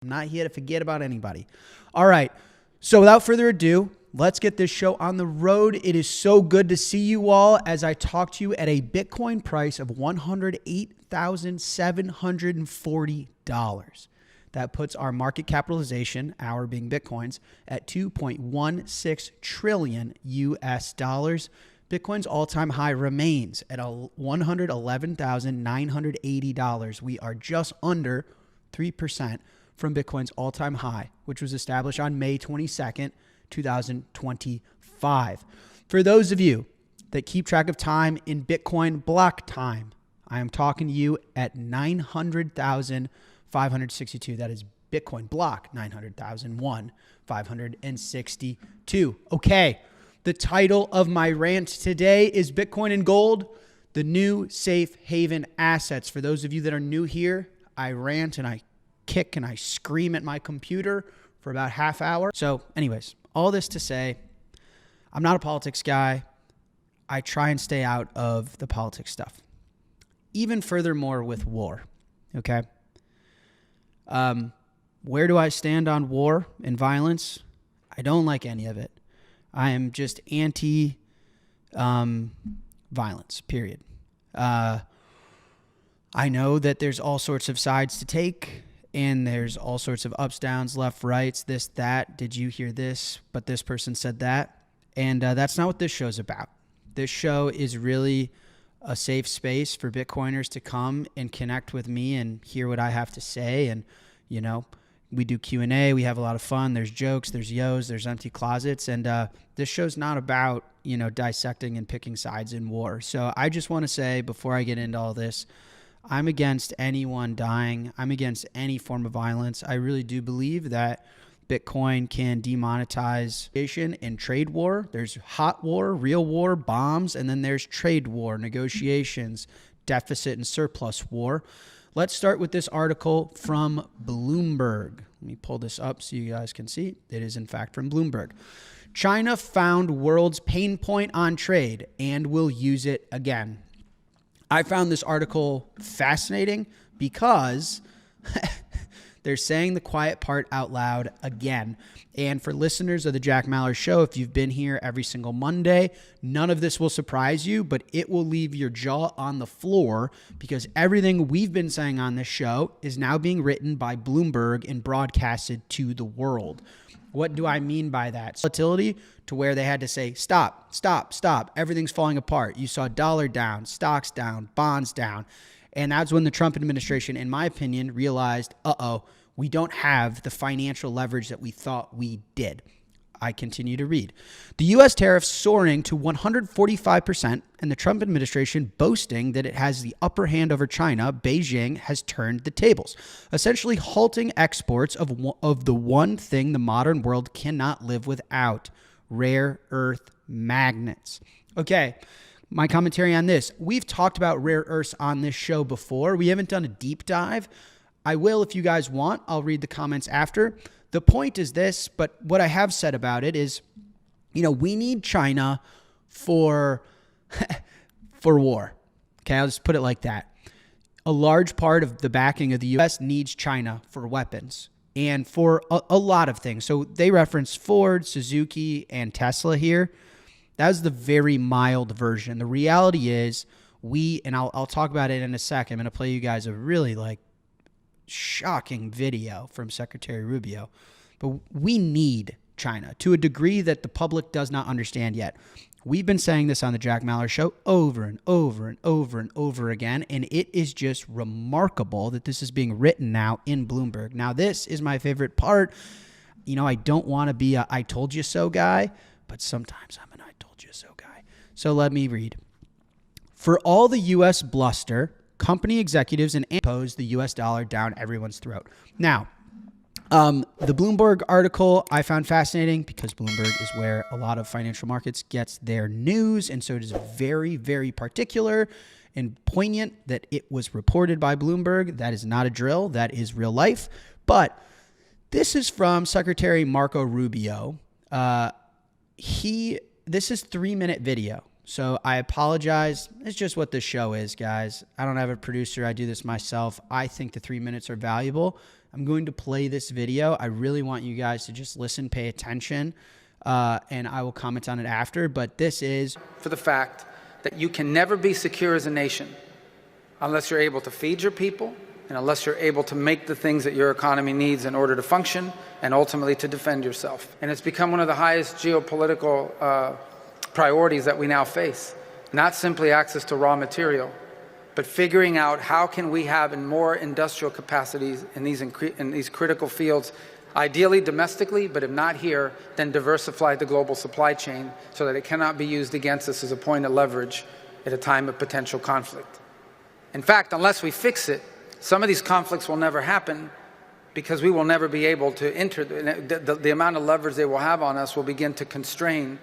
I'm not here to forget about anybody. All right. So without further ado, let's get this show on the road. It is so good to see you all as I talk to you at a Bitcoin price of $108,740. That puts our market capitalization, our being Bitcoins, at 2.16 trillion US dollars. Bitcoin's all-time high remains at $111,980. We are just under 3% from Bitcoin's all-time high, which was established on May 22nd, 2025. For those of you that keep track of time in Bitcoin block time, I am talking to you at 900,562. That is Bitcoin block 900,001,562. Okay. The title of my rant today is Bitcoin and Gold, the new safe haven assets. For those of you that are new here, I rant and I kick and I scream at my computer for about half hour. So anyways, all this to say, I'm not a politics guy. I try and stay out of the politics stuff. Even furthermore with war, okay? Where do I stand on war and violence? I don't like any of it. I am just anti-violence, period. I know that there's all sorts of sides to take, and there's all sorts of ups, downs, left, rights, this, that. Did you hear this? But this person said that. And that's not what this show's about. This show is really a safe space for Bitcoiners to come and connect with me and hear what I have to say. And, you know, we do Q&A. We have a lot of fun. There's jokes. There's yos. There's empty closets. And this show's not about, you know, dissecting and picking sides in war. So I just want to say before I get into all this, I'm against anyone dying. I'm against any form of violence. I really do believe that Bitcoin can demonetize and trade war. There's hot war, real war, bombs, and then there's trade war, negotiations, deficit and surplus war. Let's start with this article from Bloomberg. Let me pull this up so you guys can see. It is, in fact, from Bloomberg. China found world's pain point on trade and will use it again. I found this article fascinating because they're saying the quiet part out loud again. And for listeners of the Jack Mallers Show, if you've been here every single Monday, none of this will surprise you, but it will leave your jaw on the floor because everything we've been saying on this show is now being written by Bloomberg and broadcasted to the world. What do I mean by that? Volatility to where they had to say, stop, stop, stop. Everything's falling apart. You saw dollar down, stocks down, bonds down. And that's when the Trump administration, in my opinion, realized, we don't have the financial leverage that we thought we did. I continue to read. The U.S. tariffs soaring to 145% and the Trump administration boasting that it has the upper hand over China, Beijing has turned the tables, essentially halting exports of the one thing the modern world cannot live without, rare earth magnets. Okay. My commentary on this. We've talked about rare earths on this show before. We haven't done a deep dive. I will if you guys want. I'll read the comments after. The point is this, but what I have said about it is, you know, we need China for war. Okay, I'll just put it like that. A large part of the backing of the U.S. needs China for weapons and for a lot of things. So they reference Ford, Suzuki, and Tesla here. That was the very mild version. The reality is and I'll talk about it in a second. I'm going to play you guys a really shocking video from Secretary Rubio, but we need China to a degree that the public does not understand yet. We've been saying this on the Jack Mallers Show over and over and over and over again, and it is just remarkable that this is being written now in Bloomberg. Now, this is my favorite part. You know, I don't want to be a I told you so guy, but sometimes I'm an I told you so guy. So let me read. For all the U.S. bluster, company executives and impose the U.S. dollar down everyone's throat. Now, the Bloomberg article I found fascinating because Bloomberg is where a lot of financial markets gets their news. And so it is very, very particular and poignant that it was reported by Bloomberg. That is not a drill. That is real life. But this is from Secretary Marco Rubio. This is 3-minute video. So I apologize. It's just what this show is, guys. I don't have a producer. I do this myself. I think the 3 minutes are valuable. I'm going to play this video. I really want you guys to just listen, pay attention, and I will comment on it after. But this is for the fact that you can never be secure as a nation unless you're able to feed your people and unless you're able to make the things that your economy needs in order to function and ultimately to defend yourself. And it's become one of the highest geopolitical priorities that we now face. Not simply access to raw material, but figuring out how can we have more industrial capacities in these critical fields, ideally domestically, but if not here, then diversify the global supply chain so that it cannot be used against us as a point of leverage at a time of potential conflict. In fact, unless we fix it, some of these conflicts will never happen because we will never be able to enter. The amount of leverage they will have on us will begin to constrain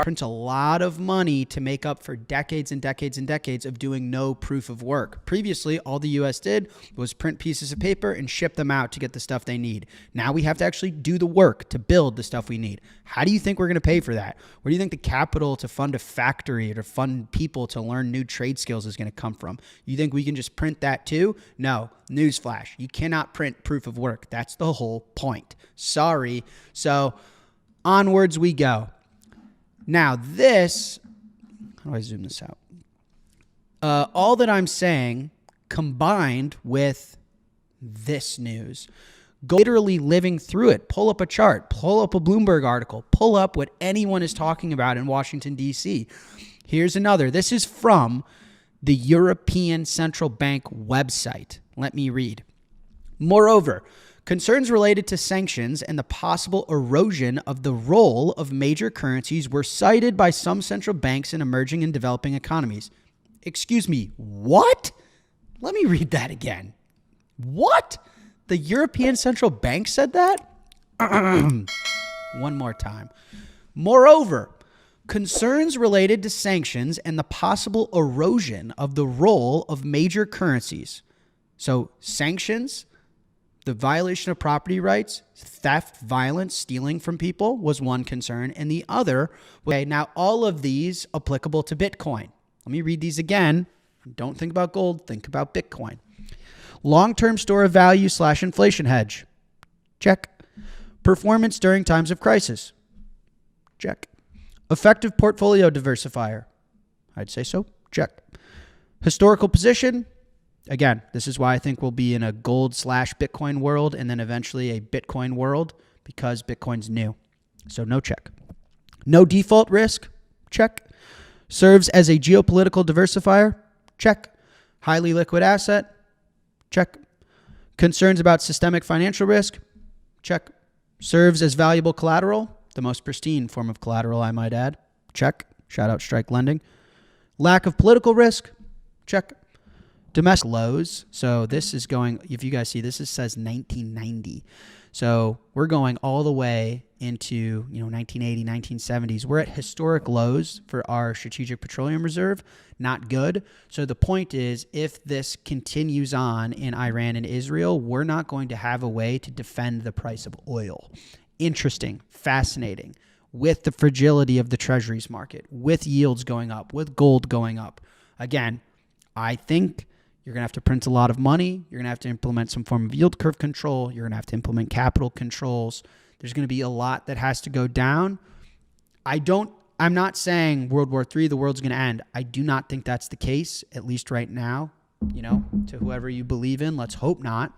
print a lot of money to make up for decades and decades and decades of doing no proof of work. Previously, all the U.S. did was print pieces of paper and ship them out to get the stuff they need. Now we have to actually do the work to build the stuff we need. How do you think we're going to pay for that? Where do you think the capital to fund a factory or to fund people to learn new trade skills is going to come from? You think we can just print that too? No. Newsflash. You cannot print proof of work. That's the whole point. Sorry. So onwards we go. Now this, how do I zoom this out? All that I'm saying combined with this news, go literally living through it. Pull up a chart, pull up a Bloomberg article, pull up what anyone is talking about in Washington, D.C. Here's another. This is from the European Central Bank website. Let me read. Moreover, concerns related to sanctions and the possible erosion of the role of major currencies were cited by some central banks in emerging and developing economies. Excuse me, what? Let me read that again. What? The European Central Bank said that? One more time. Moreover, concerns related to sanctions and the possible erosion of the role of major currencies. So sanctions, the violation of property rights, theft, violence, stealing from people was one concern. And the other, okay, now all of these applicable to Bitcoin. Let me read these again. Don't think about gold, think about Bitcoin. Long-term store of value / inflation hedge. Check. Performance during times of crisis. Check. Effective portfolio diversifier. I'd say so. Check. Historical position. Again, this is why I think we'll be in a gold / Bitcoin world and then eventually a Bitcoin world because Bitcoin's new. So no check. No default risk. Check. Serves as a geopolitical diversifier. Check. Highly liquid asset. Check. Concerns about systemic financial risk. Check. Serves as valuable collateral. The most pristine form of collateral, I might add. Check. Shout out Strike Lending. Lack of political risk. Check. Domestic lows. So this is going, if you guys see, this says 1990. So we're going all the way into, 1980, 1970s. We're at historic lows for our strategic petroleum reserve. Not good. So the point is, if this continues on in Iran and Israel, we're not going to have a way to defend the price of oil. Interesting, fascinating. With the fragility of the treasuries market, with yields going up, with gold going up. Again, I think you're going to have to print a lot of money. You're going to have to implement some form of yield curve control. You're going to have to implement capital controls. There's going to be a lot that has to go down. I'm not saying World War III, the world's going to end. I do not think that's the case, at least right now, to whoever you believe in. Let's hope not.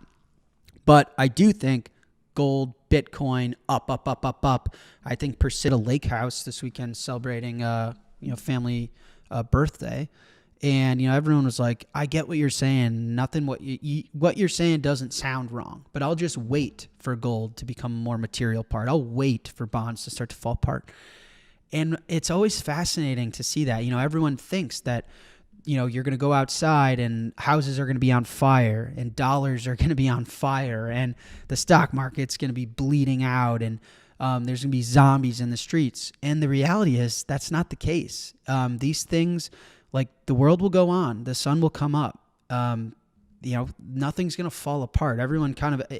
But I do think gold, Bitcoin, up. I think Persida Lake House this weekend celebrating, family birthday. And, everyone was like, I get what you're saying. What you're saying doesn't sound wrong, but I'll just wait for gold to become a more material part. I'll wait for bonds to start to fall apart. And it's always fascinating to see that, everyone thinks that, you're going to go outside and houses are going to be on fire and dollars are going to be on fire and the stock market's going to be bleeding out and there's going to be zombies in the streets. And the reality is that's not the case. These things, like the world will go on, the sun will come up. Nothing's going to fall apart. Everyone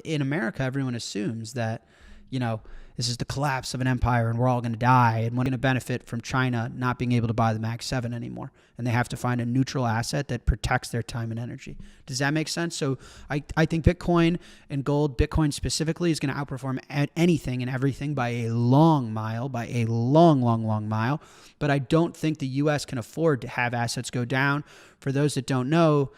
in America, everyone assumes that, this is the collapse of an empire and we're all going to die and we're going to benefit from China not being able to buy the Mag 7 anymore. And they have to find a neutral asset that protects their time and energy. Does that make sense? So I think Bitcoin and gold, Bitcoin specifically, is going to outperform at anything and everything by a long mile, by a long, long, long mile. But I don't think the U.S. can afford to have assets go down. For those that don't know,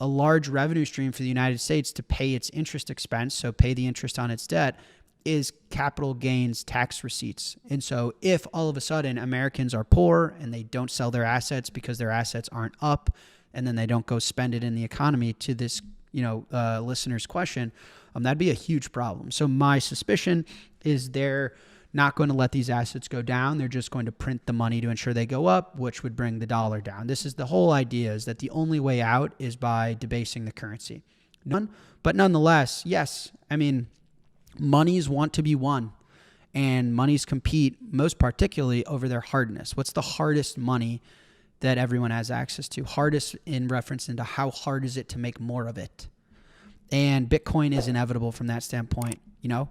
a large revenue stream for the United States to pay its interest expense, so pay the interest on its debt, is capital gains tax receipts. And so if all of a sudden Americans are poor and they don't sell their assets because their assets aren't up, and then they don't go spend it in the economy, to this listener's question, that'd be a huge problem. So my suspicion is they're not going to let these assets go down. They're just going to print the money to ensure they go up, which would bring the dollar down. This is the whole idea, is that the only way out is by debasing the currency. But nonetheless, yes, monies want to be won, and monies compete most particularly over their hardness. What's the hardest money that everyone has access to? Hardest in reference into how hard is it to make more of it. And Bitcoin is inevitable from that standpoint,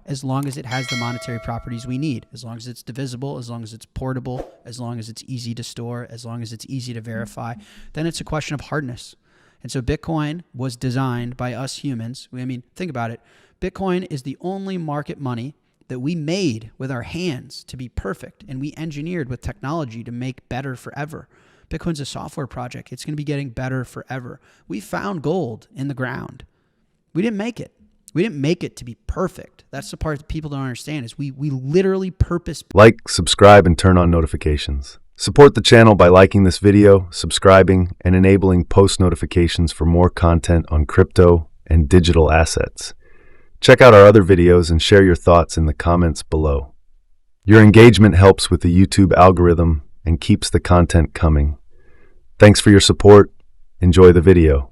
as long as it has the monetary properties we need, as long as it's divisible, as long as it's portable, as long as it's easy to store, as long as it's easy to verify, then it's a question of hardness. And so Bitcoin was designed by us humans. Think about it. Bitcoin is the only market money that we made with our hands to be perfect, and we engineered with technology to make better forever. Bitcoin's a software project. It's going to be getting better forever. We found gold in the ground. We didn't make it. We didn't make it to be perfect. That's the part that people don't understand, is we literally purpose. Like, subscribe, and turn on notifications. Support the channel by liking this video, subscribing, and enabling post notifications for more content on crypto and digital assets. Check out our other videos and share your thoughts in the comments below. Your engagement helps with the YouTube algorithm and keeps the content coming. Thanks for your support. Enjoy the video.